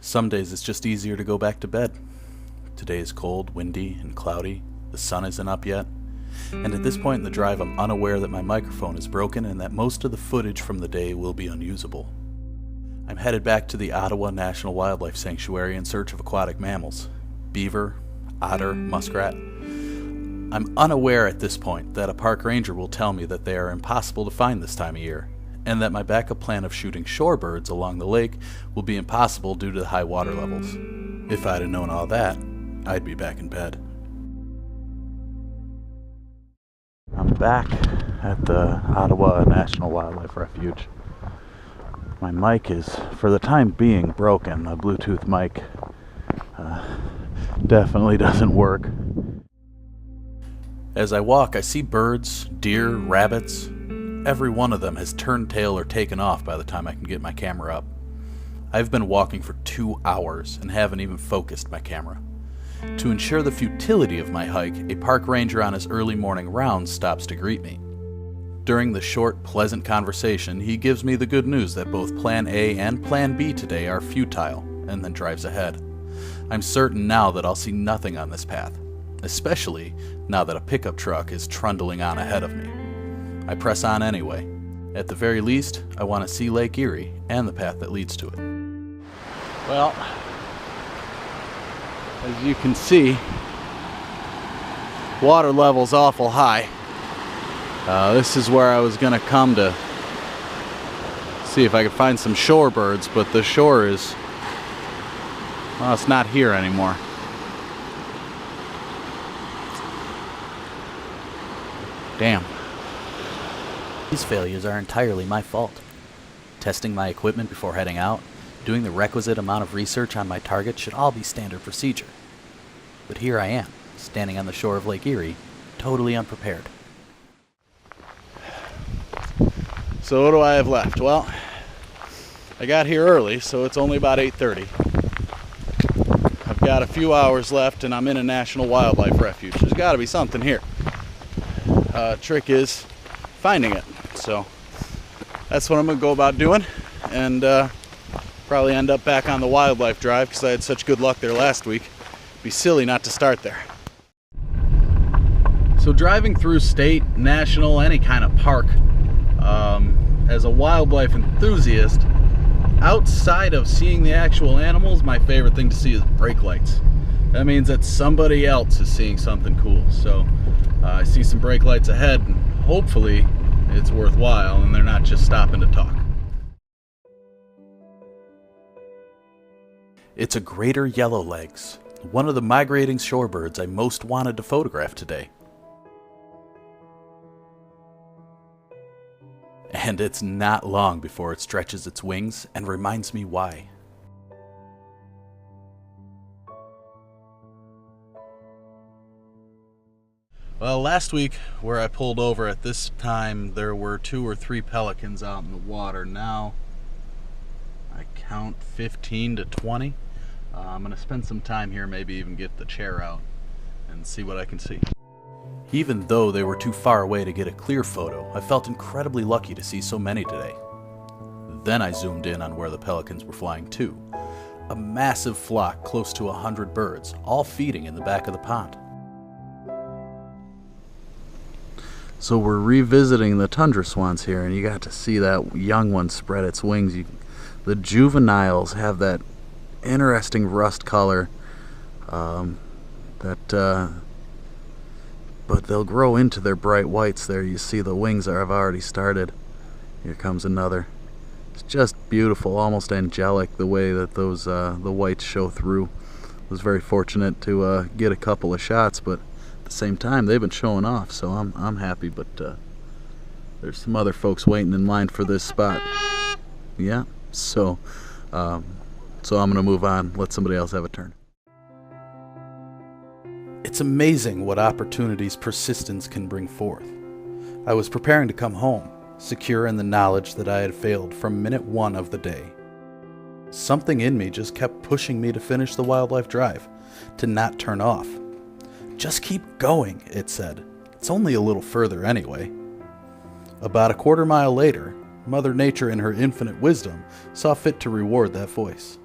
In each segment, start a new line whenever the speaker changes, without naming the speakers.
Some days it's just easier to go back to bed. Today is cold, windy, and cloudy. The sun isn't up yet. And at this point in the drive, I'm unaware that my microphone is broken and that most of the footage from the day will be unusable. I'm headed back to the Ottawa National Wildlife Sanctuary in search of aquatic mammals. Beaver, otter, muskrat. I'm unaware at this point that a park ranger will tell me that they are impossible to find this time of year, and that my backup plan of shooting shorebirds along the lake will be impossible due to the high water levels. If I'd have known all that, I'd be back in bed. I'm back at the Ottawa National Wildlife Refuge. My mic is, for the time being, broken. The Bluetooth mic definitely doesn't work. As I walk, I see birds, deer, rabbits. Every one of them has turned tail or taken off by the time I can get my camera up. I've been walking for 2 hours and haven't even focused my camera. To ensure the futility of my hike, a park ranger on his early morning rounds stops to greet me. During the short, pleasant conversation, he gives me the good news that both Plan A and Plan B today are futile, and then drives ahead. I'm certain now that I'll see nothing on this path, especially now that a pickup truck is trundling on ahead of me. I press on anyway. At the very least, I want to see Lake Erie and the path that leads to it. Well, as you can see, water level's awful high. This is where I was going to come to see if I could find some shorebirds, but the shore is, well, it's not here anymore. Damn.
These failures are entirely my fault. Testing my equipment before heading out, doing the requisite amount of research on my target should all be standard procedure. But here I am, standing on the shore of Lake Erie, totally unprepared.
So what do I have left? Well, I got here early, so it's only about 8:30. I've got a few hours left and I'm in a national wildlife refuge. There's got to be something here. Trick is finding it. So that's what I'm going to go about doing, and probably end up back on the wildlife drive because I had such good luck there last week. It'd be silly not to start there. So driving through state, national, any kind of park, as a wildlife enthusiast, outside of seeing the actual animals, my favorite thing to see is brake lights. That means that somebody else is seeing something cool. So I see some brake lights ahead, and hopefully it's worthwhile and they're not just stopping to talk. It's a greater yellowlegs, one of the migrating shorebirds I most wanted to photograph today. And it's not long before it stretches its wings and reminds me why. Well, last week where I pulled over at this time, there were 2 or 3 pelicans out in the water. Now I count 15 to 20. I'm going to spend some time here, maybe even get the chair out and see what I can see. Even though they were too far away to get a clear photo, I felt incredibly lucky to see so many today. Then I zoomed in on where the pelicans were flying to. A massive flock, close to 100 birds, all feeding in the back of the pond. So we're revisiting the tundra swans here, and you got to see that young one spread its wings. The juveniles have that interesting rust color, but they'll grow into their bright whites there. You see the wings have already started. Here comes another. It's just beautiful, almost angelic, the way that those the whites show through. I was very fortunate to get a couple of shots, but at the same time they've been showing off, so I'm happy. But there's some other folks waiting in line for this spot. Yeah, so I'm gonna move on, let somebody else have a turn. It's amazing what opportunities persistence can bring forth. I was preparing to come home, secure in the knowledge that I had failed from minute 1 of the day. Something in me just kept pushing me to finish the wildlife drive, to not turn off. Just keep going, it said. It's only a little further anyway. About a quarter mile later, Mother Nature in her infinite wisdom saw fit to reward that voice.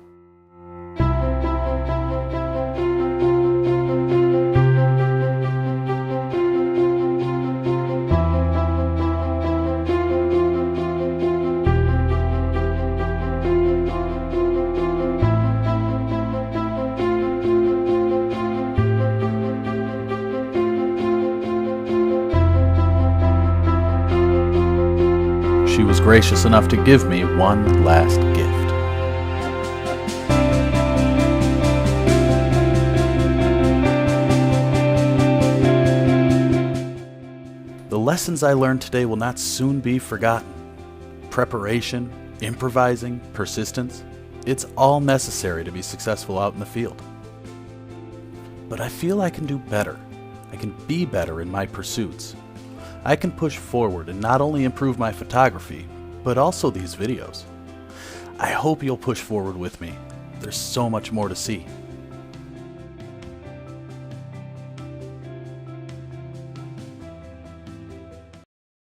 was gracious enough to give me one last gift. The lessons I learned today will not soon be forgotten. Preparation, improvising, persistence, it's all necessary to be successful out in the field. But I feel I can do better. I can be better in my pursuits. I can push forward and not only improve my photography, but also these videos. I hope you'll push forward with me. There's so much more to see.